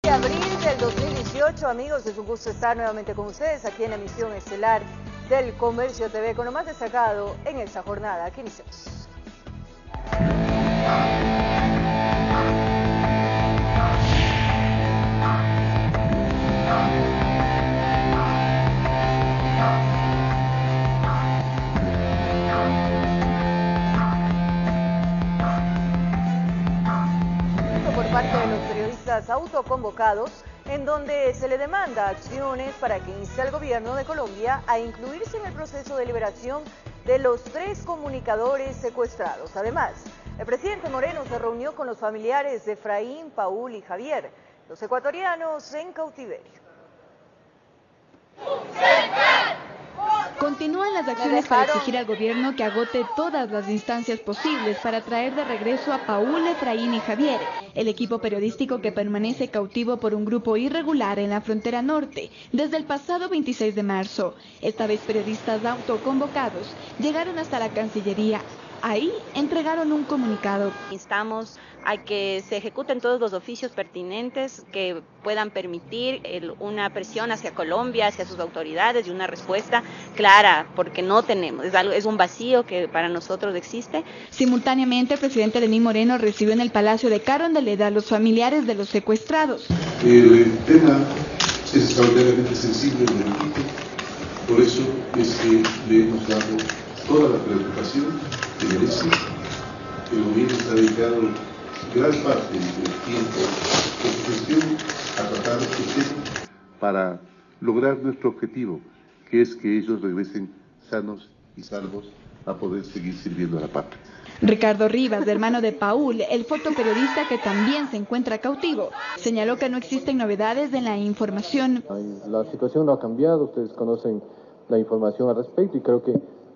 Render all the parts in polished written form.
De abril del 2018, amigos, es un gusto estar nuevamente con ustedes aquí en la emisión estelar del Comercio TV con lo más destacado en esta jornada. Aquí iniciamos. Por parte de los periodistas autoconvocados, en donde se le demanda acciones para que inste al gobierno de Colombia a incluirse en el proceso de liberación de los 3 comunicadores secuestrados. Además, el presidente Moreno se reunió con los familiares de Efraín, Paul y Javier, los ecuatorianos en cautiverio. Continúan las acciones para exigir al gobierno que agote todas las instancias posibles para traer de regreso a Paul, Efraín y Javier, el equipo periodístico que permanece cautivo por un grupo irregular en la frontera norte desde el pasado 26 de marzo. Esta vez periodistas autoconvocados llegaron hasta la Cancillería. Ahí entregaron un comunicado. Instamos a que se ejecuten todos los oficios pertinentes que puedan permitir una presión hacia Colombia, hacia sus autoridades y una respuesta clara, porque no tenemos, es un vacío que para nosotros existe. Simultáneamente, el presidente Lenín Moreno recibió en el Palacio de Carondelet a los familiares de los secuestrados. El tema es extraordinariamente sensible en el equipo, por eso es que le hemos dado toda la preocupación que merece. El gobierno está dedicado gran parte del tiempo de su gestión a tratar este tema para lograr nuestro objetivo, que es que ellos regresen sanos y salvos a poder seguir sirviendo a la patria. Ricardo Rivas, hermano de Paul, el fotoperiodista que también se encuentra cautivo, señaló que no existen novedades en la información. La situación no ha cambiado, ustedes conocen la información al respecto y creo que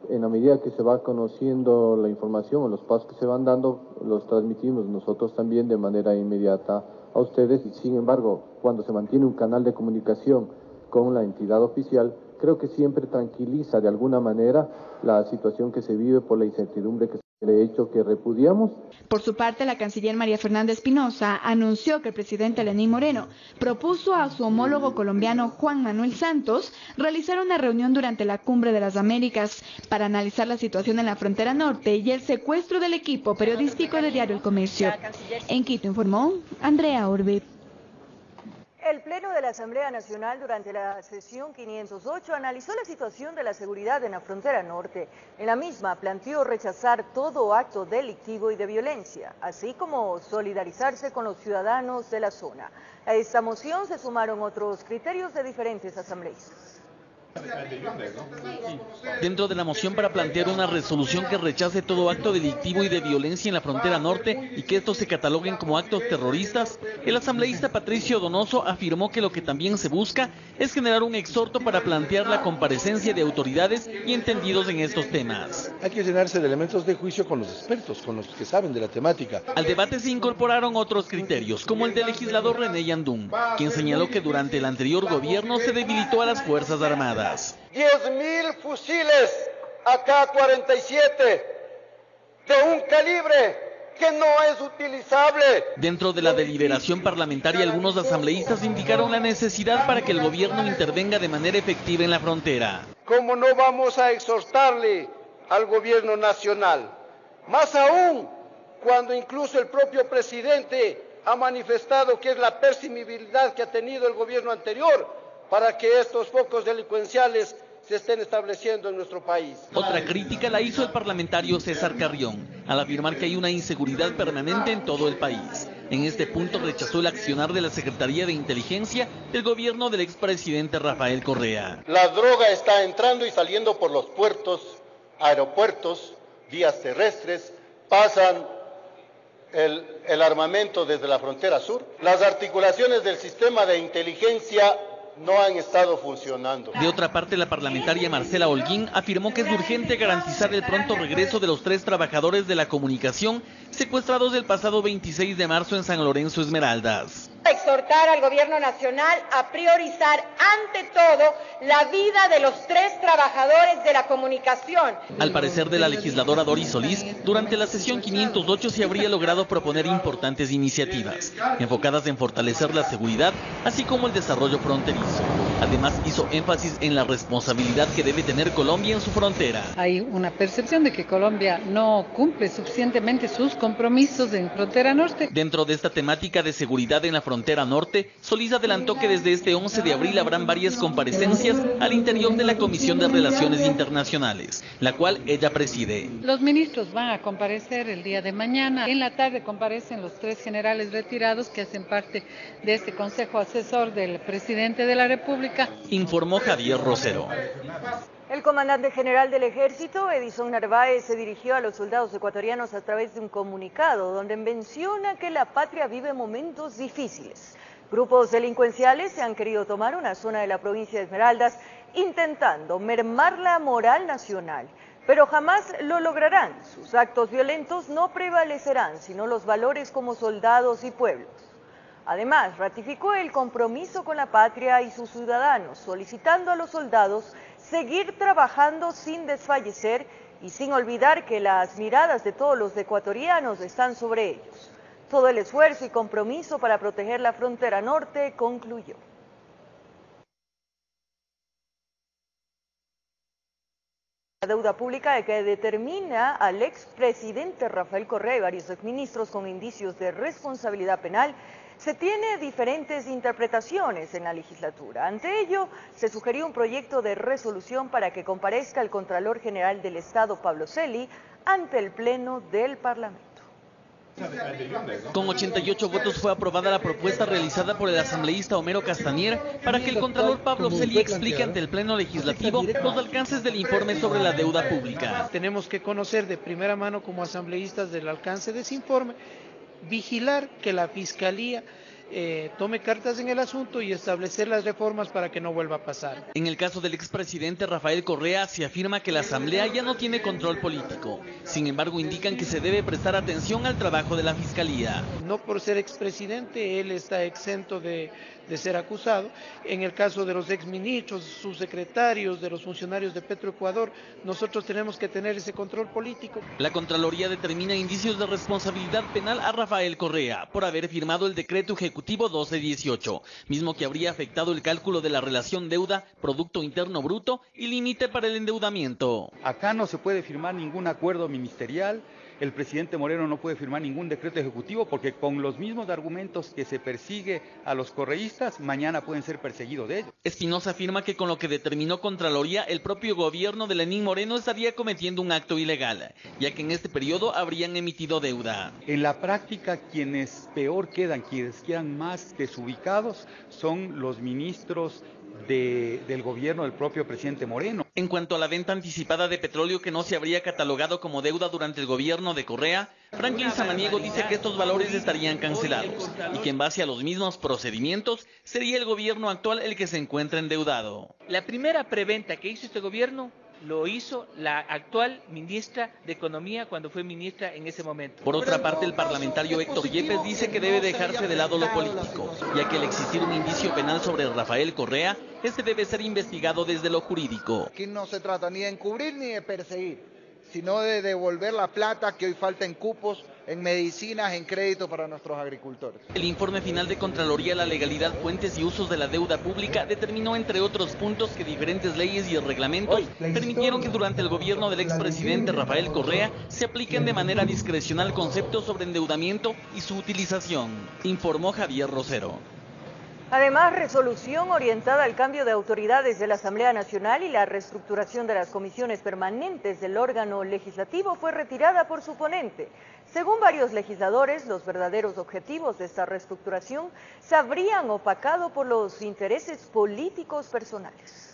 en la medida que se va conociendo la información o los pasos que se van dando, los transmitimos nosotros también de manera inmediata a ustedes. Sin embargo, cuando se mantiene un canal de comunicación con la entidad oficial, creo que siempre tranquiliza de alguna manera la situación que se vive por la incertidumbre que de hecho que repudiamos. Por su parte, la canciller María Fernanda Espinosa anunció que el presidente Lenín Moreno propuso a su homólogo colombiano Juan Manuel Santos realizar una reunión durante la Cumbre de las Américas para analizar la situación en la frontera norte y el secuestro del equipo periodístico de Diario El Comercio. En Quito informó Andrea Orbe. El Pleno de la Asamblea Nacional durante la sesión 508 analizó la situación de la seguridad en la frontera norte. En la misma planteó rechazar todo acto delictivo y de violencia, así como solidarizarse con los ciudadanos de la zona. A esta moción se sumaron otros criterios de diferentes asambleístas. Dentro de la moción para plantear una resolución que rechace todo acto delictivo y de violencia en la frontera norte y que estos se cataloguen como actos terroristas, el asambleísta Patricio Donoso afirmó que lo que también se busca es generar un exhorto para plantear la comparecencia de autoridades y entendidos en estos temas. Hay que llenarse de elementos de juicio con los expertos, con los que saben de la temática. Al debate se incorporaron otros criterios, como el del legislador René Yandún, quien señaló que durante el anterior gobierno se debilitó a las Fuerzas Armadas. 10.000 fusiles AK-47 de un calibre que no es utilizable. Dentro de la deliberación parlamentaria, algunos asambleístas indicaron la necesidad para que el gobierno intervenga de manera efectiva en la frontera. ¿Cómo no vamos a exhortarle al gobierno nacional? Más aún cuando incluso el propio presidente ha manifestado que es la permisibilidad que ha tenido el gobierno anterior para que estos focos delincuenciales se estén estableciendo en nuestro país. Otra crítica la hizo el parlamentario César Carrión, al afirmar que hay una inseguridad permanente en todo el país. En este punto rechazó el accionar de la Secretaría de Inteligencia del gobierno del expresidente Rafael Correa. La droga está entrando y saliendo por los puertos, aeropuertos, vías terrestres, pasan el armamento desde la frontera sur. Las articulaciones del sistema de inteligencia no han estado funcionando. De otra parte, la parlamentaria Marcela Holguín afirmó que es urgente garantizar el pronto regreso de los 3 trabajadores de la comunicación secuestrados el pasado 26 de marzo en San Lorenzo Esmeraldas. Exhortar al Gobierno Nacional a priorizar ante todo la vida de los 3 trabajadores de la comunicación. Al parecer de la legisladora Doris Solís, durante la sesión 508 se habría logrado proponer importantes iniciativas, enfocadas en fortalecer la seguridad, así como el desarrollo fronterizo. Además, hizo énfasis en la responsabilidad que debe tener Colombia en su frontera. Hay una percepción de que Colombia no cumple suficientemente sus compromisos en frontera norte. Dentro de esta temática de seguridad en la frontera norte, Solís adelantó que desde este 11 de abril habrán varias comparecencias al interior de la Comisión de Relaciones Internacionales, la cual ella preside. Los ministros van a comparecer el día de mañana. En la tarde comparecen los 3 generales retirados que hacen parte de este Consejo Asesor del Presidente de la República. Informó Javier Rosero. El comandante general del Ejército, Edison Narváez, se dirigió a los soldados ecuatorianos a través de un comunicado donde menciona que la patria vive momentos difíciles. Grupos delincuenciales se han querido tomar una zona de la provincia de Esmeraldas intentando mermar la moral nacional, pero jamás lo lograrán. Sus actos violentos no prevalecerán, sino los valores como soldados y pueblos. Además, ratificó el compromiso con la patria y sus ciudadanos, solicitando a los soldados seguir trabajando sin desfallecer y sin olvidar que las miradas de todos los ecuatorianos están sobre ellos. Todo el esfuerzo y compromiso para proteger la frontera norte concluyó. La deuda pública que determina al expresidente Rafael Correa y varios exministros con indicios de responsabilidad penal se tiene diferentes interpretaciones en la legislatura. Ante ello, se sugirió un proyecto de resolución para que comparezca el Contralor General del Estado, Pablo Celi, ante el Pleno del Parlamento. Con 88 votos fue aprobada la propuesta realizada por el asambleísta Homero Castañer para que el Contralor Pablo Celi explique ante el Pleno Legislativo los alcances del informe sobre la deuda pública. Tenemos que conocer de primera mano como asambleístas del alcance de ese informe, vigilar que la Fiscalía tome cartas en el asunto y establecer las reformas para que no vuelva a pasar. En el caso del expresidente Rafael Correa se afirma que la Asamblea ya no tiene control político. Sin embargo, indican que se debe prestar atención al trabajo de la Fiscalía. No por ser expresidente, él está exento de ser acusado. En el caso de los exministros, subsecretarios, de los funcionarios de Petroecuador, nosotros tenemos que tener ese control político. La Contraloría determina indicios de responsabilidad penal a Rafael Correa por haber firmado el decreto ejecutivo 1218, mismo que habría afectado el cálculo de la relación deuda-Producto Interno Bruto y límite para el endeudamiento. Acá no se puede firmar ningún acuerdo ministerial. El presidente Moreno no puede firmar ningún decreto ejecutivo porque con los mismos argumentos que se persigue a los correístas, mañana pueden ser perseguidos de ellos. Espinosa afirma que con lo que determinó Contraloría, el propio gobierno de Lenín Moreno estaría cometiendo un acto ilegal, ya que en este periodo habrían emitido deuda. En la práctica, quienes peor quedan, quienes quedan más desubicados, son los ministros del gobierno del propio presidente Moreno. En cuanto a la venta anticipada de petróleo que no se habría catalogado como deuda durante el gobierno de Correa, Franklin Samaniego dice que estos valores estarían cancelados y que en base a los mismos procedimientos sería el gobierno actual el que se encuentra endeudado. La primera preventa que hizo este gobierno lo hizo la actual ministra de Economía cuando fue ministra en ese momento. Por otra parte, el parlamentario Héctor Yepes dice que debe dejarse de lado lo político, ya que al existir un indicio penal sobre Rafael Correa, este debe ser investigado desde lo jurídico. Aquí no se trata ni de encubrir ni de perseguir, sino de devolver la plata que hoy falta en cupos, en medicinas, en crédito para nuestros agricultores. El informe final de Contraloría, la legalidad, fuentes y usos de la deuda pública determinó, entre otros puntos, que diferentes leyes y reglamentos permitieron que durante el gobierno del expresidente Rafael Correa se apliquen de manera discrecional conceptos sobre endeudamiento y su utilización, informó Javier Rosero. Además, resolución orientada al cambio de autoridades de la Asamblea Nacional y la reestructuración de las comisiones permanentes del órgano legislativo fue retirada por su ponente. Según varios legisladores, los verdaderos objetivos de esta reestructuración se habrían opacado por los intereses políticos personales.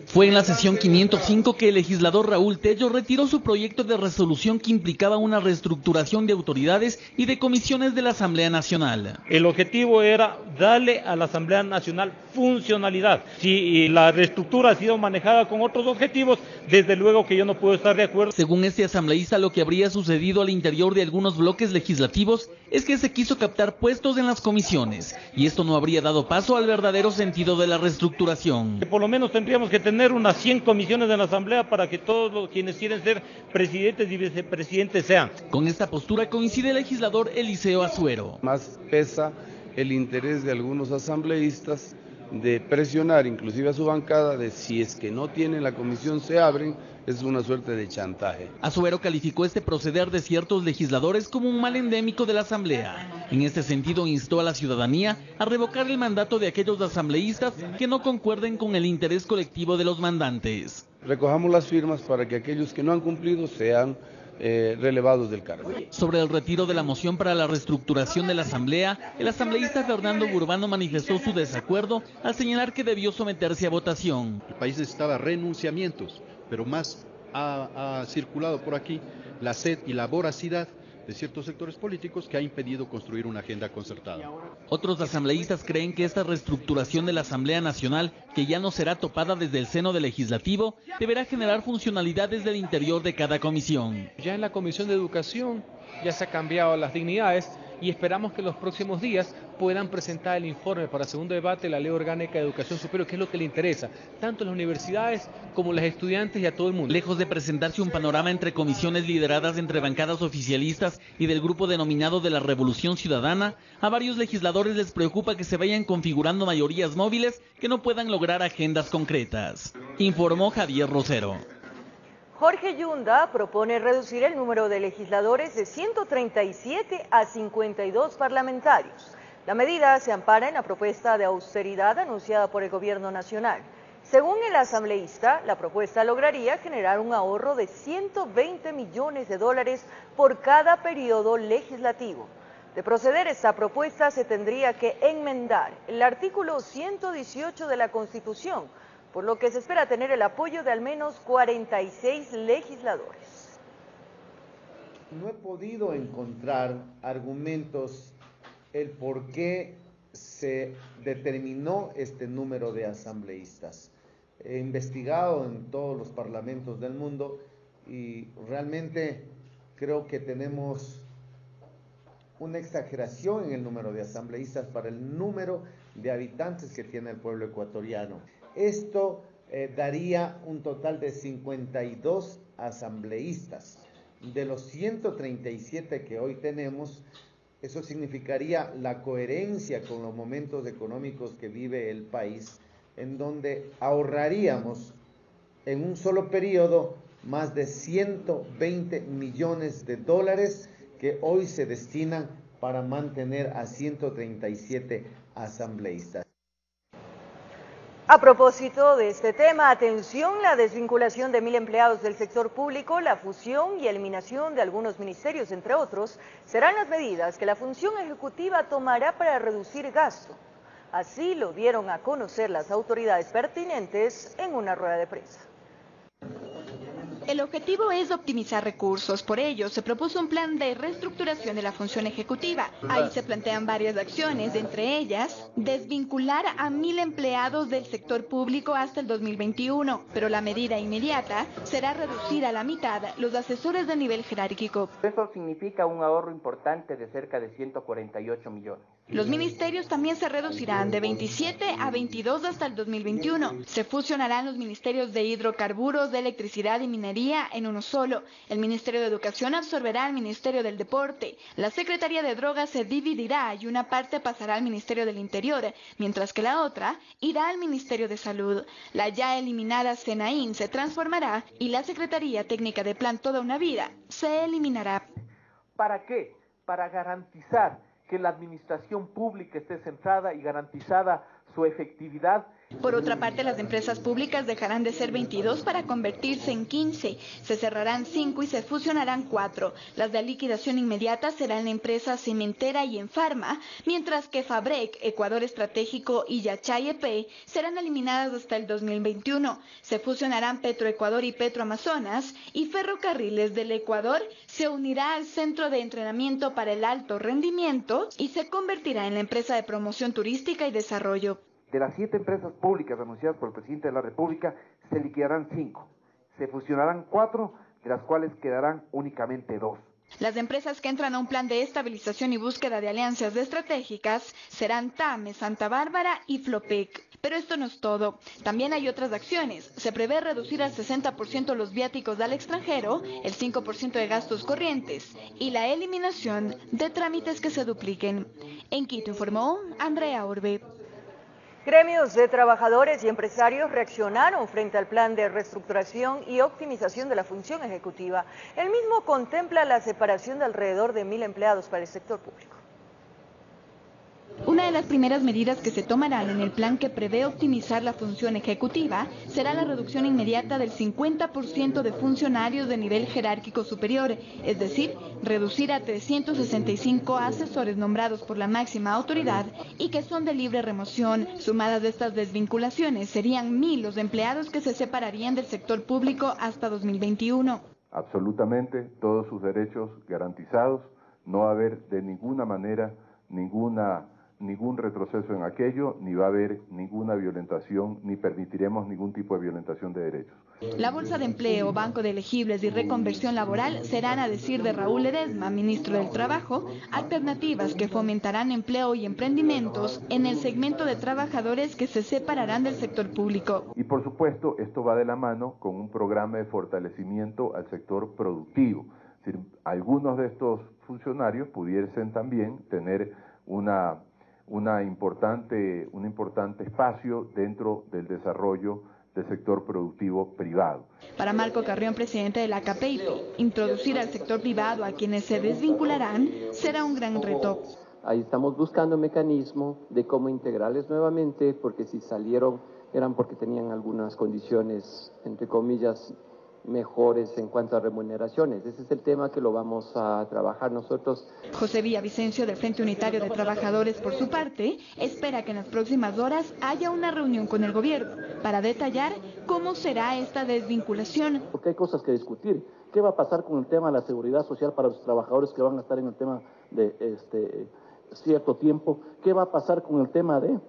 Fue en la sesión 505 que el legislador Raúl Tello retiró su proyecto de resolución que implicaba una reestructuración de autoridades y de comisiones de la Asamblea Nacional. El objetivo era darle a la Asamblea Nacional funcionalidad. Si la reestructura ha sido manejada con otros objetivos, desde luego que yo no puedo estar de acuerdo. Según este asambleísta, lo que habría sucedido al interior de algunos bloques legislativos es que se quiso captar puestos en las comisiones, y esto no habría dado paso al verdadero sentido de la reestructuración. Por lo menos tendríamos que tener unas 100 comisiones en la Asamblea para que todos los quienes quieren ser presidentes y vicepresidentes sean. Con esta postura coincide el legislador Eliseo Azuero. Más pesa el interés de algunos asambleístas de presionar inclusive a su bancada de si es que no tienen la comisión se abren, es una suerte de chantaje. Azuero calificó este proceder de ciertos legisladores como un mal endémico de la Asamblea. En este sentido instó a la ciudadanía a revocar el mandato de aquellos asambleístas que no concuerden con el interés colectivo de los mandantes. Recojamos las firmas para que aquellos que no han cumplido sean relevados del cargo. Sobre el retiro de la moción para la reestructuración de la Asamblea, el asambleísta Fernando Burbano manifestó su desacuerdo al señalar que debió someterse a votación. El país necesitaba renunciamientos, pero más ha circulado por aquí la sed y la voracidad de ciertos sectores políticos que ha impedido construir una agenda concertada. Otros asambleístas creen que esta reestructuración de la Asamblea Nacional, que ya no será topada desde el seno del Legislativo, deberá generar funcionalidades del interior de cada comisión. Ya en la Comisión de Educación ya se han cambiado las dignidades y esperamos que en los próximos días puedan presentar el informe para segundo debate de la Ley Orgánica de Educación Superior, que es lo que le interesa, tanto a las universidades como a los estudiantes y a todo el mundo. Lejos de presentarse un panorama entre comisiones lideradas entre bancadas oficialistas y del grupo denominado de la Revolución Ciudadana, a varios legisladores les preocupa que se vayan configurando mayorías móviles que no puedan lograr agendas concretas. Informó Javier Rosero. Jorge Yunda propone reducir el número de legisladores de 137 a 52 parlamentarios. La medida se ampara en la propuesta de austeridad anunciada por el Gobierno Nacional. Según el asambleísta, la propuesta lograría generar un ahorro de 120 millones de dólares por cada periodo legislativo. De proceder esta propuesta, se tendría que enmendar el artículo 118 de la Constitución, por lo que se espera tener el apoyo de al menos 46 legisladores. No he podido encontrar argumentos el por qué se determinó este número de asambleístas. He investigado en todos los parlamentos del mundo y realmente creo que tenemos una exageración en el número de asambleístas para el número de habitantes que tiene el pueblo ecuatoriano. Esto daría un total de 52 asambleístas. De los 137 que hoy tenemos, eso significaría la coherencia con los momentos económicos que vive el país, en donde ahorraríamos en un solo periodo más de 120 millones de dólares que hoy se destinan para mantener a 137 asambleístas. A propósito de este tema, atención, la desvinculación de 1.000 empleados del sector público, la fusión y eliminación de algunos ministerios, entre otros, serán las medidas que la función ejecutiva tomará para reducir gasto. Así lo dieron a conocer las autoridades pertinentes en una rueda de prensa. El objetivo es optimizar recursos, por ello se propuso un plan de reestructuración de la función ejecutiva. Ahí se plantean varias acciones, entre ellas, desvincular a 1.000 empleados del sector público hasta el 2021, pero la medida inmediata será reducir a la mitad los asesores de nivel jerárquico. Eso significa un ahorro importante de cerca de 148 millones. Los ministerios también se reducirán de 27 a 22 hasta el 2021. Se fusionarán los ministerios de hidrocarburos, de electricidad y minería en uno solo. El Ministerio de Educación absorberá al Ministerio del Deporte. La Secretaría de Drogas se dividirá y una parte pasará al Ministerio del Interior, mientras que la otra irá al Ministerio de Salud. La ya eliminada SENAIN se transformará y la Secretaría Técnica de Plan Toda una Vida se eliminará. ¿Para qué? Para garantizar que la administración pública esté centrada y garantizada su efectividad. Por otra parte, las empresas públicas dejarán de ser 22 para convertirse en 15. Se cerrarán 5 y se fusionarán 4. Las de liquidación inmediata serán Empresa Cementera y Enfarma, mientras que Fabrec, Ecuador Estratégico y Yachay EP serán eliminadas hasta el 2021. Se fusionarán Petroecuador y Petroamazonas y Ferrocarriles del Ecuador se unirá al Centro de Entrenamiento para el Alto Rendimiento y se convertirá en la empresa de promoción turística y desarrollo. De las 7 empresas públicas anunciadas por el presidente de la República, se liquidarán 5. Se fusionarán 4, de las cuales quedarán únicamente 2. Las empresas que entran a un plan de estabilización y búsqueda de alianzas estratégicas serán TAME, Santa Bárbara y Flopec. Pero esto no es todo. También hay otras acciones. Se prevé reducir al 60% los viáticos al extranjero, el 5% de gastos corrientes y la eliminación de trámites que se dupliquen. En Quito informó Andrea Orbe. Gremios de trabajadores y empresarios reaccionaron frente al plan de reestructuración y optimización de la función ejecutiva. El mismo contempla la separación de alrededor de 1.000 empleados para el sector público. Una de las primeras medidas que se tomarán en el plan que prevé optimizar la función ejecutiva será la reducción inmediata del 50% de funcionarios de nivel jerárquico superior, es decir, reducir a 365 asesores nombrados por la máxima autoridad y que son de libre remoción. Sumadas estas desvinculaciones, serían 1.000 los empleados que se separarían del sector público hasta 2021. Absolutamente todos sus derechos garantizados, no va a haber de ninguna manera ningún retroceso en aquello, ni va a haber ninguna violentación, ni permitiremos ningún tipo de violentación de derechos. La Bolsa de Empleo, Banco de Elegibles y Reconversión Laboral serán, a decir de Raúl Ledesma, ministro del Trabajo, alternativas que fomentarán empleo y emprendimientos en el segmento de trabajadores que se separarán del sector público. Y por supuesto, esto va de la mano con un programa de fortalecimiento al sector productivo. Es decir, algunos de estos funcionarios pudiesen también tener un importante espacio dentro del desarrollo del sector productivo privado. Para Marco Carrión, presidente de la CAPEIP, introducir al sector privado a quienes se desvincularán será un gran reto. Ahí estamos buscando mecanismo de cómo integrarles nuevamente, porque si salieron eran porque tenían algunas condiciones, entre comillas, mejores en cuanto a remuneraciones. Ese es el tema que lo vamos a trabajar nosotros. José Villavicencio, del Frente Unitario de Trabajadores, por su parte, espera que en las próximas horas haya una reunión con el gobierno para detallar cómo será esta desvinculación. Porque hay cosas que discutir. ¿Qué va a pasar con el tema de la seguridad social para los trabajadores que van a estar en el tema de cierto tiempo? ¿Qué va a pasar con el tema de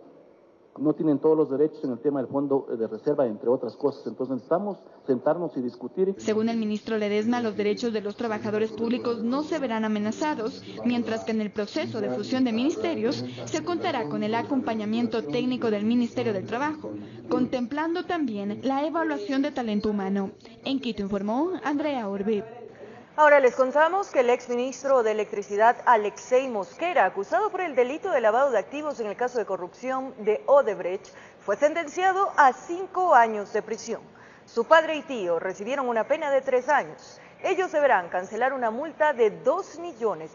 no tienen todos los derechos en el tema del fondo de reserva, entre otras cosas? Entonces necesitamos sentarnos y discutir. Según el ministro Ledesma, los derechos de los trabajadores públicos no se verán amenazados, mientras que en el proceso de fusión de ministerios se contará con el acompañamiento técnico del Ministerio del Trabajo, contemplando también la evaluación de talento humano. En Quito informó Andrea Orbe. Ahora les contamos que el exministro de Electricidad, Alexei Mosquera, acusado por el delito de lavado de activos en el caso de corrupción de Odebrecht, fue sentenciado a 5 años de prisión. Su padre y tío recibieron una pena de 3 años. Ellos deberán cancelar una multa de $2 millones.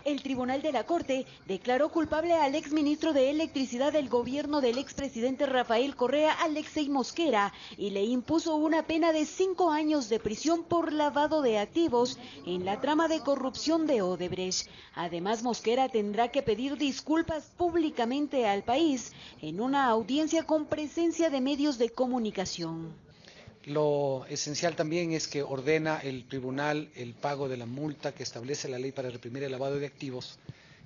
El Tribunal de la Corte declaró culpable al exministro de Electricidad del gobierno del expresidente Rafael Correa, Alexei Mosquera, y le impuso una pena de 5 años de prisión por lavado de activos en la trama de corrupción de Odebrecht. Además, Mosquera tendrá que pedir disculpas públicamente al país en una audiencia con presencia de medios de comunicación. Lo esencial también es que ordena el tribunal el pago de la multa que establece la ley para reprimir el lavado de activos,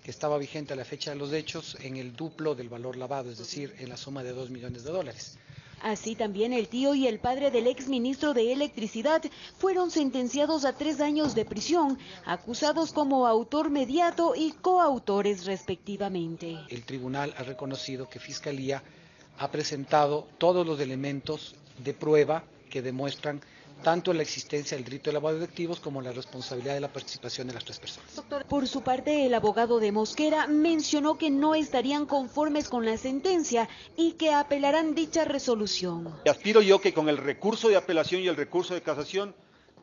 que estaba vigente a la fecha de los hechos, en el duplo del valor lavado, es decir, en la suma de $2 millones. Así también el tío y el padre del exministro de Electricidad fueron sentenciados a 3 años de prisión, acusados como autor mediato y coautores respectivamente. El tribunal ha reconocido que Fiscalía ha presentado todos los elementos de prueba que demuestran tanto la existencia del delito de lavado de activos como la responsabilidad de la participación de las 3 personas. Por su parte, el abogado de Mosquera mencionó que no estarían conformes con la sentencia y que apelarán dicha resolución. Aspiro yo que con el recurso de apelación y el recurso de casación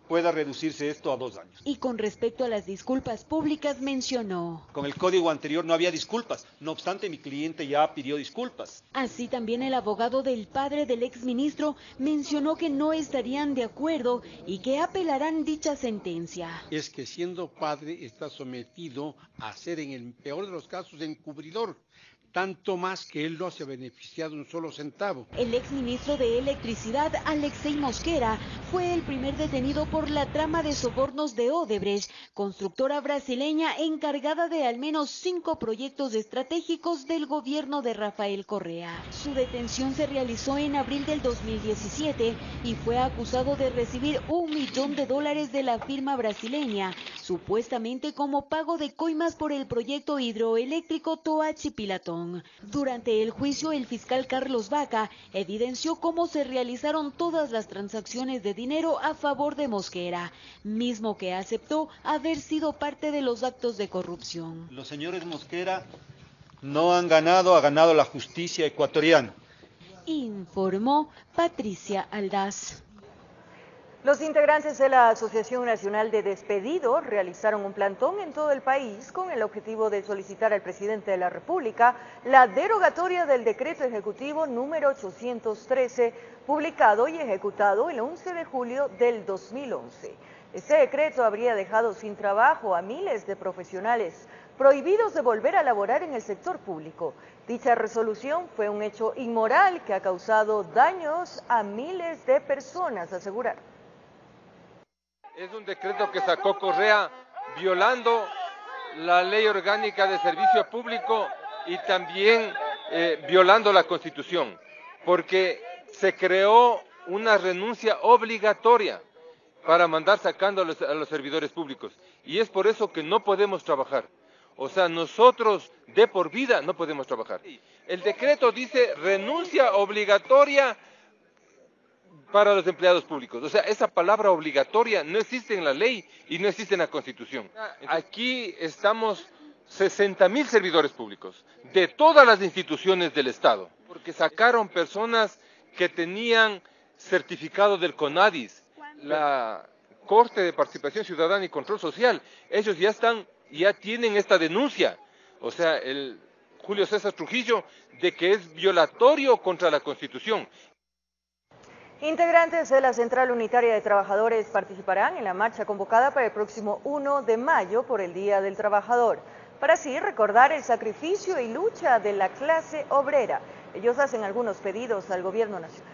pueda reducirse esto a 2 años. Y con respecto a las disculpas públicas mencionó: con el código anterior no había disculpas, no obstante mi cliente ya pidió disculpas. Así también el abogado del padre del exministro mencionó que no estarían de acuerdo y que apelarán dicha sentencia. Es que siendo padre está sometido a ser, en el peor de los casos, encubridor, tanto más que él no se ha beneficiado un solo centavo. El exministro de Electricidad, Alexei Mosquera, fue el primer detenido por por la trama de sobornos de Odebrecht, constructora brasileña encargada de al menos 5 proyectos estratégicos del gobierno de Rafael Correa. Su detención se realizó en abril del 2017 y fue acusado de recibir $1 millón de la firma brasileña, supuestamente como pago de coimas por el proyecto hidroeléctrico Toachi-Pilatón. Durante el juicio, el fiscal Carlos Vaca evidenció cómo se realizaron todas las transacciones de dinero a favor de Mosquera, mismo que aceptó haber sido parte de los actos de corrupción. Los señores Mosquera no han ganado, ha ganado la justicia ecuatoriana. Informó Patricia Aldaz. Los integrantes de la Asociación Nacional de Despedidos realizaron un plantón en todo el país con el objetivo de solicitar al presidente de la República la derogatoria del decreto ejecutivo número 813, publicado y ejecutado el 11 de julio del 2011. Este decreto habría dejado sin trabajo a miles de profesionales prohibidos de volver a laborar en el sector público. Dicha resolución fue un hecho inmoral que ha causado daños a miles de personas, aseguraron. Es un decreto que sacó Correa violando la ley orgánica de servicio público y también violando la Constitución, porque se creó una renuncia obligatoria para mandar sacando a los servidores públicos. Y es por eso que no podemos trabajar. O sea, nosotros de por vida no podemos trabajar. El decreto dice renuncia obligatoria para los empleados públicos. O sea, esa palabra obligatoria no existe en la ley y no existe en la Constitución. Aquí estamos 60.000 servidores públicos de todas las instituciones del Estado, porque sacaron personas que tenían certificado del CONADIS, la Corte de Participación Ciudadana y Control Social. Ellos ya tienen esta denuncia, o sea, el Julio César Trujillo, de que es violatorio contra la Constitución. Integrantes de la Central Unitaria de Trabajadores participarán en la marcha convocada para el próximo 1 de mayo por el Día del Trabajador, para así recordar el sacrificio y lucha de la clase obrera. Ellos hacen algunos pedidos al gobierno nacional.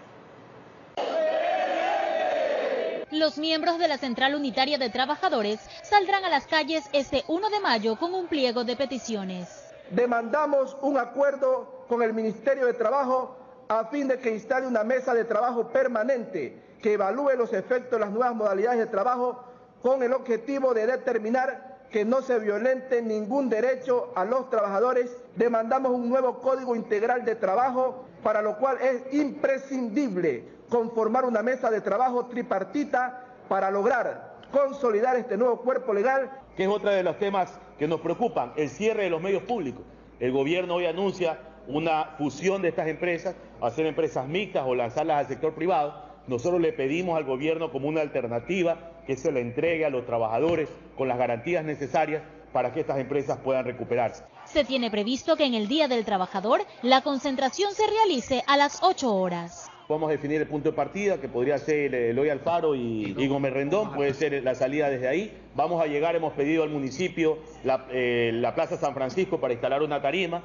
Los miembros de la Central Unitaria de Trabajadores saldrán a las calles este 1 de mayo con un pliego de peticiones. Demandamos un acuerdo con el Ministerio de Trabajo a fin de que instale una mesa de trabajo permanente que evalúe los efectos de las nuevas modalidades de trabajo con el objetivo de determinar que no se violente ningún derecho a los trabajadores. Demandamos un nuevo Código Integral de Trabajo, para lo cual es imprescindible conformar una mesa de trabajo tripartita para lograr consolidar este nuevo cuerpo legal. Que es otro de los temas que nos preocupan, el cierre de los medios públicos. El gobierno hoy anuncia una fusión de estas empresas, hacer empresas mixtas o lanzarlas al sector privado. Nosotros le pedimos al gobierno como una alternativa que se le entregue a los trabajadores con las garantías necesarias para que estas empresas puedan recuperarse. Se tiene previsto que en el Día del Trabajador la concentración se realice a las 8 horas. Vamos a definir el punto de partida, que podría ser Eloy Alfaro y Gómez Rendón, puede ser la salida desde ahí. Vamos a llegar, hemos pedido al municipio la Plaza San Francisco para instalar una tarima,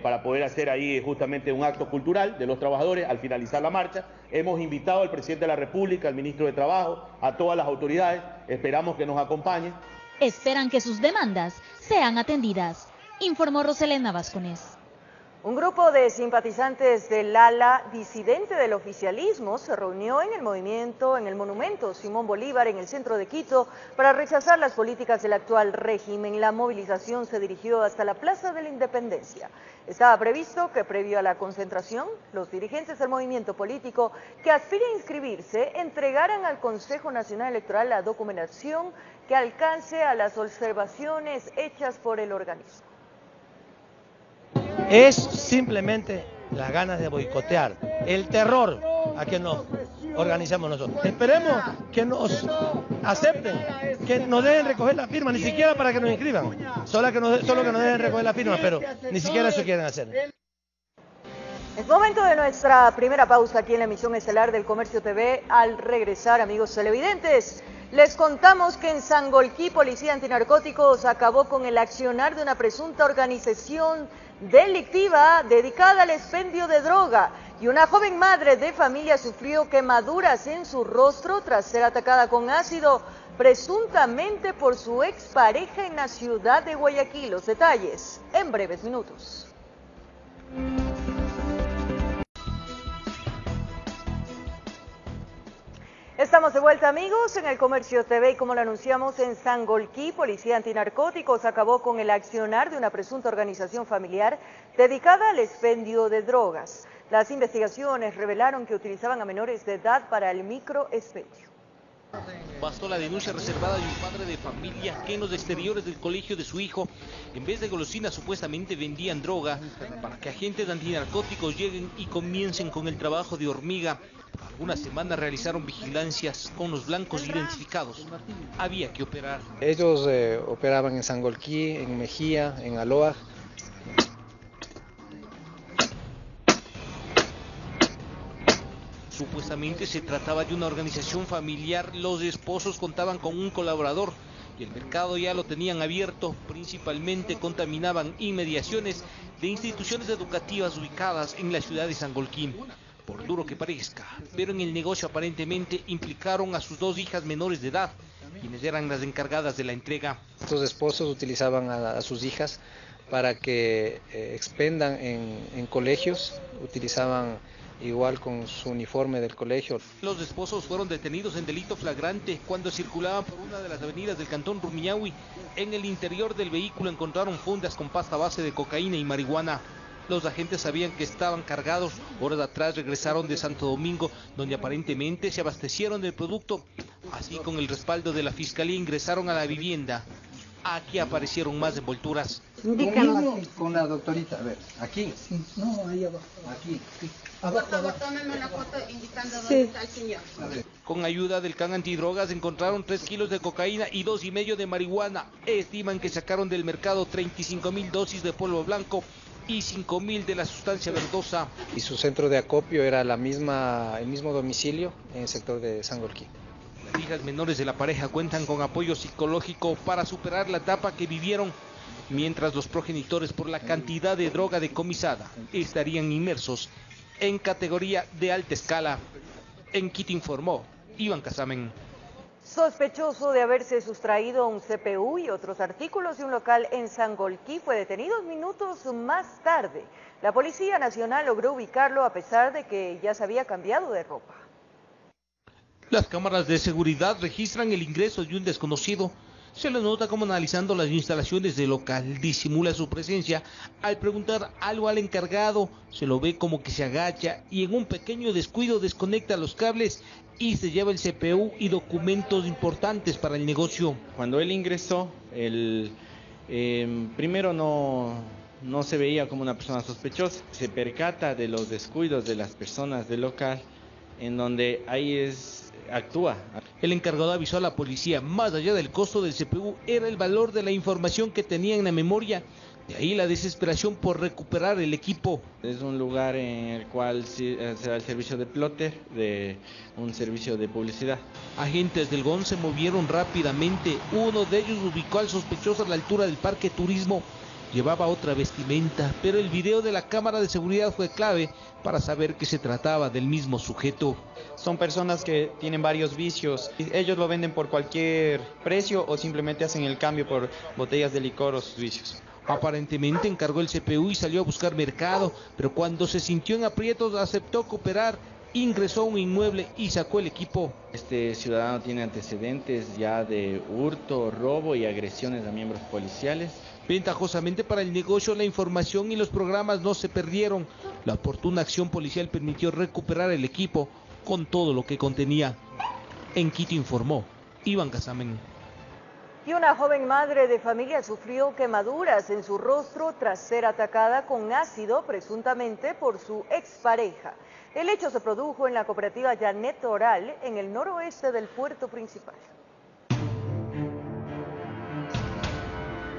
para poder hacer ahí justamente un acto cultural de los trabajadores al finalizar la marcha. Hemos invitado al presidente de la República, al ministro de Trabajo, a todas las autoridades, esperamos que nos acompañen. Esperan que sus demandas sean atendidas, informó Roselena Vázquez. Un grupo de simpatizantes del ala disidente del oficialismo se reunió en el monumento Simón Bolívar en el centro de Quito para rechazar las políticas del actual régimen. La movilización se dirigió hasta la Plaza de la Independencia. Estaba previsto que previo a la concentración, los dirigentes del movimiento político que aspira a inscribirse entregaran al Consejo Nacional Electoral la documentación que alcance a las observaciones hechas por el organismo. Es simplemente las ganas de boicotear, el terror a que nos organizamos nosotros. Esperemos que nos acepten, que nos dejen recoger la firma, ni siquiera para que nos inscriban, solo que nos dejen recoger la firma, pero ni siquiera eso quieren hacer. Es momento de nuestra primera pausa aquí en la emisión estelar del Comercio TV. Al regresar, amigos televidentes, les contamos que en Sangolquí, Policía Antinarcóticos acabó con el accionar de una presunta organización delictiva dedicada al expendio de droga. Y una joven madre de familia sufrió quemaduras en su rostro tras ser atacada con ácido, presuntamente por su expareja en la ciudad de Guayaquil. Los detalles en breves minutos. Estamos de vuelta, amigos, en el Comercio TV, y como lo anunciamos, en Sangolquí, Policía Antinarcóticos acabó con el accionar de una presunta organización familiar dedicada al expendio de drogas. Las investigaciones revelaron que utilizaban a menores de edad para el microexpendio. Bastó la denuncia reservada de un padre de familia que en los exteriores del colegio de su hijo, en vez de golosinas, supuestamente vendían droga para que agentes antinarcóticos lleguen y comiencen con el trabajo de hormiga. Por algunas semanas realizaron vigilancias con los blancos identificados. Había que operar. Ellos operaban en Sangolquí, en Mejía, en Aloa. Supuestamente se trataba de una organización familiar. Los esposos contaban con un colaborador y el mercado ya lo tenían abierto. Principalmente contaminaban inmediaciones de instituciones educativas ubicadas en la ciudad de Sangolquí. Por duro que parezca, pero en el negocio aparentemente implicaron a sus dos hijas menores de edad, quienes eran las encargadas de la entrega. Estos esposos utilizaban a sus hijas para que expendan en colegios, utilizaban igual con su uniforme del colegio. Los esposos fueron detenidos en delito flagrante cuando circulaban por una de las avenidas del cantón Rumiñahui. En el interior del vehículo encontraron fundas con pasta base de cocaína y marihuana. Los agentes sabían que estaban cargados. Horas atrás regresaron de Santo Domingo, donde aparentemente se abastecieron del producto. Así, con el respaldo de la fiscalía, ingresaron a la vivienda. Aquí aparecieron más envolturas. Indícanos. Con la doctorita, a ver, aquí. Sí, no, ahí abajo. Aquí, sí. Abajo, por favor, tómenme una foto indicando dónde está el señor. Con ayuda del can antidrogas encontraron 3 kilos de cocaína y 2,5 de marihuana. Estiman que sacaron del mercado 35,000 dosis de polvo blanco y 5,000 de la sustancia verdosa. Y su centro de acopio era el mismo domicilio en el sector de Sangolquí. Las hijas menores de la pareja cuentan con apoyo psicológico para superar la etapa que vivieron, mientras los progenitores, por la cantidad de droga decomisada, estarían inmersos en categoría de alta escala. En Quito informó Iván Casamen. Sospechoso de haberse sustraído un CPU y otros artículos de un local en Sangolquí fue detenido minutos más tarde. La Policía Nacional logró ubicarlo a pesar de que ya se había cambiado de ropa. Las cámaras de seguridad registran el ingreso de un desconocido. Se le nota como, analizando las instalaciones del local, disimula su presencia. Al preguntar algo al encargado, se lo ve como que se agacha y en un pequeño descuido desconecta los cables y se lleva el CPU y documentos importantes para el negocio. Cuando él ingresó, primero no se veía como una persona sospechosa. Se percata de los descuidos de las personas del local, en donde ahí actúa. El encargado avisó a la policía. Más allá del costo del CPU era el valor de la información que tenía en la memoria. De ahí la desesperación por recuperar el equipo. Es un lugar en el cual se da el servicio de plotter, de un servicio de publicidad. Agentes del GON se movieron rápidamente. Uno de ellos ubicó al sospechoso a la altura del Parque Turismo. Llevaba otra vestimenta, pero el video de la cámara de seguridad fue clave para saber que se trataba del mismo sujeto. Son personas que tienen varios vicios. Ellos lo venden por cualquier precio o simplemente hacen el cambio por botellas de licor o sus vicios. Aparentemente encargó el CPU y salió a buscar mercado, pero cuando se sintió en aprietos aceptó cooperar. Ingresó a un inmueble y sacó el equipo. Este ciudadano tiene antecedentes ya de hurto, robo y agresiones a miembros policiales. Ventajosamente para el negocio, la información y los programas no se perdieron. La oportuna acción policial permitió recuperar el equipo con todo lo que contenía. En Quito informó Iván Casamen. Y una joven madre de familia sufrió quemaduras en su rostro tras ser atacada con ácido, presuntamente por su expareja. El hecho se produjo en la cooperativa Janet Toral, en el noroeste del puerto principal.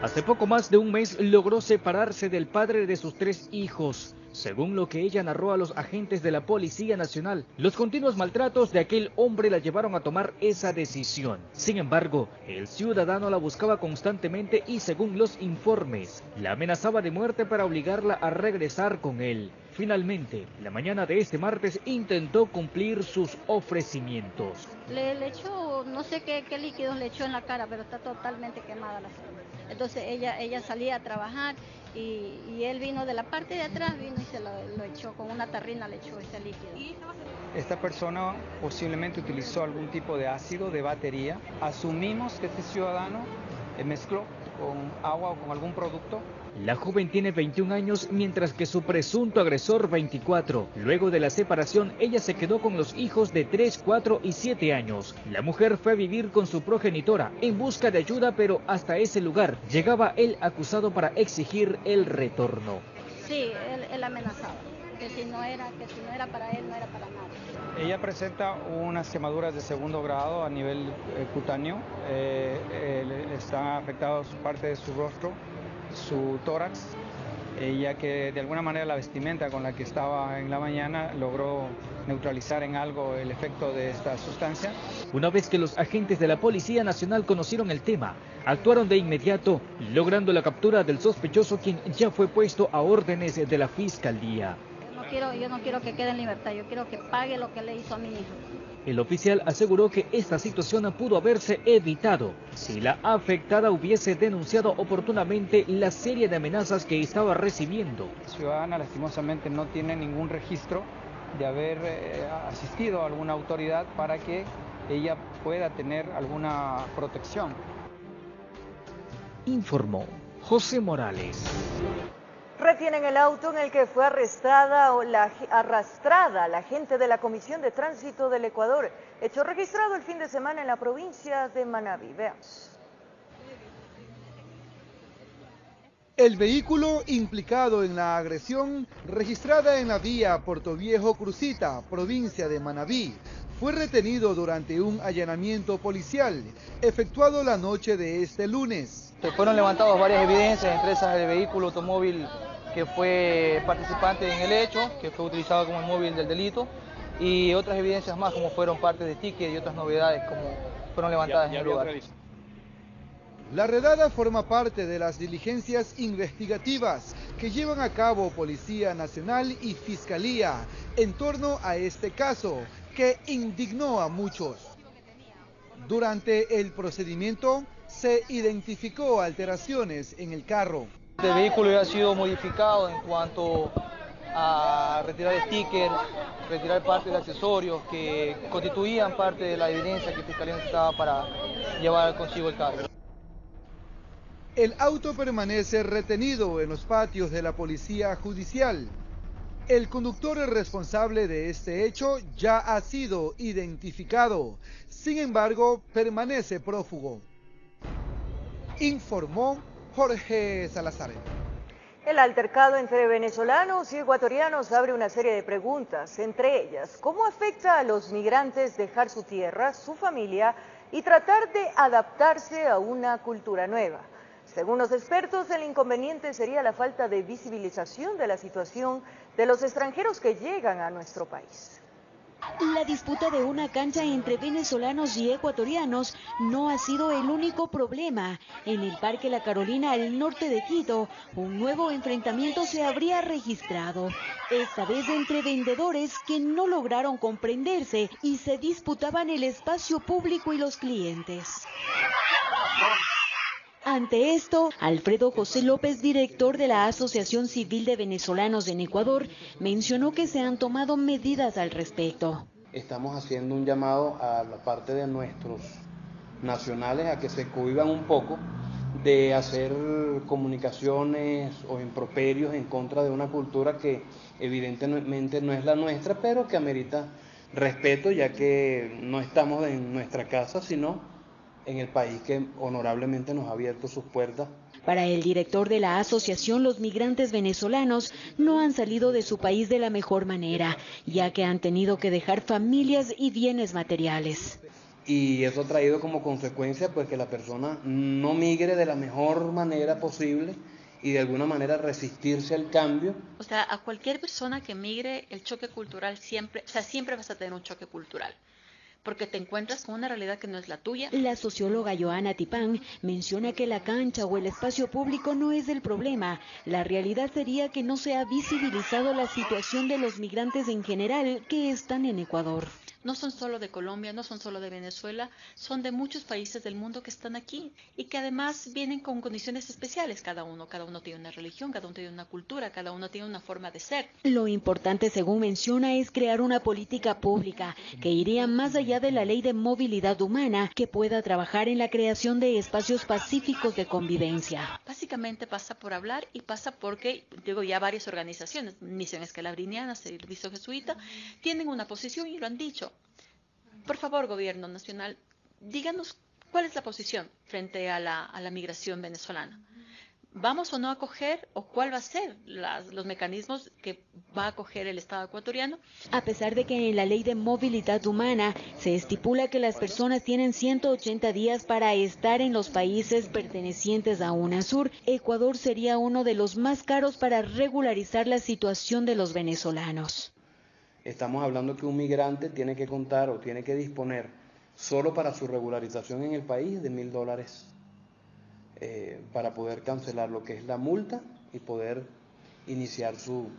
Hace poco más de un mes logró separarse del padre de sus 3 hijos. Según lo que ella narró a los agentes de la Policía Nacional, los continuos maltratos de aquel hombre la llevaron a tomar esa decisión. Sin embargo, el ciudadano la buscaba constantemente y, según los informes, la amenazaba de muerte para obligarla a regresar con él. Finalmente, la mañana de este martes intentó cumplir sus ofrecimientos. Le echó, no sé qué líquidos le echó en la cara, pero está totalmente quemada la cara. Entonces ella salía a trabajar y él vino de la parte de atrás, vino y se lo echó, con una tarrina le echó ese líquido. Esta persona posiblemente utilizó algún tipo de ácido, de batería. Asumimos que este ciudadano mezcló con agua o con algún producto. La joven tiene 21 años, mientras que su presunto agresor 24. Luego de la separación, ella se quedó con los hijos de 3, 4 y 7 años. La mujer fue a vivir con su progenitora en busca de ayuda, pero hasta ese lugar llegaba el acusado para exigir el retorno. Sí, él amenazaba, que si no era para él, no era para nada. Ella presenta unas quemaduras de segundo grado a nivel cutáneo. Está afectada parte de su rostro, su tórax, ya que de alguna manera la vestimenta con la que estaba en la mañana logró neutralizar en algo el efecto de esta sustancia. Una vez que los agentes de la Policía Nacional conocieron el tema, actuaron de inmediato, logrando la captura del sospechoso, quien ya fue puesto a órdenes de la Fiscalía. Yo no quiero que quede en libertad, yo quiero que pague lo que le hizo a mi hija. El oficial aseguró que esta situación pudo haberse evitado si la afectada hubiese denunciado oportunamente la serie de amenazas que estaba recibiendo. La ciudadana lastimosamente no tiene ningún registro de haber asistido a alguna autoridad para que ella pueda tener alguna protección. Informó José Morales. Retienen el auto en el que fue arrastrada la gente de la Comisión de Tránsito del Ecuador, hecho registrado el fin de semana en la provincia de Manabí. Veamos. El vehículo implicado en la agresión registrada en la vía Portoviejo Crucita, provincia de Manabí, fue retenido durante un allanamiento policial efectuado la noche de este lunes. Fueron levantadas varias evidencias, entre esas el vehículo automóvil que fue participante en el hecho, que fue utilizado como el móvil del delito, y otras evidencias más como fueron parte de tickets y otras novedades como fueron levantadas en el lugar. La redada forma parte de las diligencias investigativas que llevan a cabo Policía Nacional y Fiscalía en torno a este caso que indignó a muchos. Durante el procedimiento se identificó alteraciones en el carro. El vehículo ya ha sido modificado en cuanto a retirar stickers, retirar parte de accesorios que constituían parte de la evidencia que Fiscalía necesitaba para llevar consigo el carro. El auto permanece retenido en los patios de la Policía Judicial. El conductor responsable de este hecho ya ha sido identificado, sin embargo, permanece prófugo. Informó Jorge Salazar. El altercado entre venezolanos y ecuatorianos abre una serie de preguntas, entre ellas, ¿cómo afecta a los migrantes dejar su tierra, su familia y tratar de adaptarse a una cultura nueva? Según los expertos, el inconveniente sería la falta de visibilización de la situación de los extranjeros que llegan a nuestro país. La disputa de una cancha entre venezolanos y ecuatorianos no ha sido el único problema. En el Parque La Carolina, al norte de Quito, un nuevo enfrentamiento se habría registrado. Esta vez entre vendedores que no lograron comprenderse y se disputaban el espacio público y los clientes. Ante esto, Alfredo José López, director de la Asociación Civil de Venezolanos en Ecuador, mencionó que se han tomado medidas al respecto. Estamos haciendo un llamado a la parte de nuestros nacionales a que se cohíban un poco de hacer comunicaciones o improperios en contra de una cultura que evidentemente no es la nuestra, pero que amerita respeto, ya que no estamos en nuestra casa, sino en el país que honorablemente nos ha abierto sus puertas. Para el director de la asociación, los migrantes venezolanos no han salido de su país de la mejor manera, ya que han tenido que dejar familias y bienes materiales. Y eso ha traído como consecuencia pues que la persona no migre de la mejor manera posible y de alguna manera resistirse al cambio. O sea, a cualquier persona que migre, el choque cultural siempre vas a tener un choque cultural. porque te encuentras con una realidad que no es la tuya. La socióloga Joana Tipán menciona que la cancha o el espacio público no es el problema. La realidad sería que no se ha visibilizado la situación de los migrantes en general que están en Ecuador. No son solo de Colombia, no son solo de Venezuela, son de muchos países del mundo que están aquí y que además vienen con condiciones especiales cada uno tiene una religión, cada uno tiene una cultura, cada uno tiene una forma de ser. Lo importante, según menciona, es crear una política pública que iría más allá de la ley de movilidad humana, que pueda trabajar en la creación de espacios pacíficos de convivencia. Básicamente pasa por hablar y pasa porque, ya varias organizaciones, Misión Escalabriniana, Servicio Jesuita, tienen una posición y lo han dicho. Por favor, gobierno nacional, díganos cuál es la posición frente a la migración venezolana. ¿Vamos o no a acoger o cuál va a ser los mecanismos que va a acoger el Estado ecuatoriano? A pesar de que en la ley de movilidad humana se estipula que las personas tienen 180 días para estar en los países pertenecientes a UNASUR, Ecuador sería uno de los más caros para regularizar la situación de los venezolanos. Estamos hablando que un migrante tiene que contar o tiene que disponer solo para su regularización en el país de $1.000 para poder cancelar lo que es la multa y poder iniciar su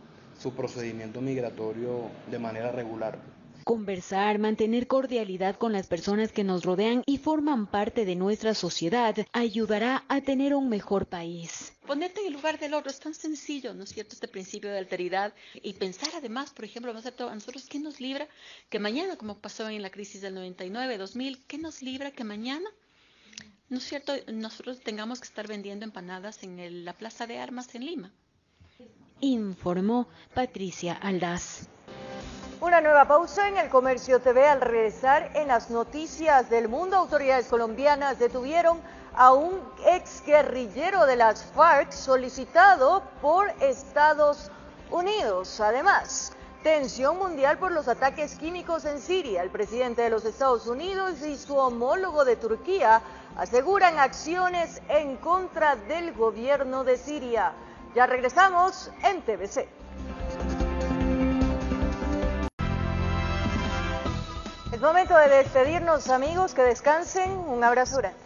procedimiento migratorio de manera regular. Conversar, mantener cordialidad con las personas que nos rodean y forman parte de nuestra sociedad ayudará a tener un mejor país. Ponerte en el lugar del otro es tan sencillo, ¿no es cierto? Este principio de alteridad y pensar además, por ejemplo, a nosotros, ¿qué nos libra que mañana, como pasó en la crisis del 99, 2000, qué nos libra que mañana, ¿no es cierto?, nosotros tengamos que estar vendiendo empanadas en la Plaza de Armas en Lima? Informó Patricia Aldaz. Una nueva pausa en el Comercio TV. Al regresar en las noticias del mundo, autoridades colombianas detuvieron a un exguerrillero de las FARC solicitado por Estados Unidos. Además, tensión mundial por los ataques químicos en Siria. El presidente de los Estados Unidos y su homólogo de Turquía aseguran acciones en contra del gobierno de Siria. Ya regresamos en TVC. Es momento de despedirnos, amigos, que descansen. Un abrazo grande.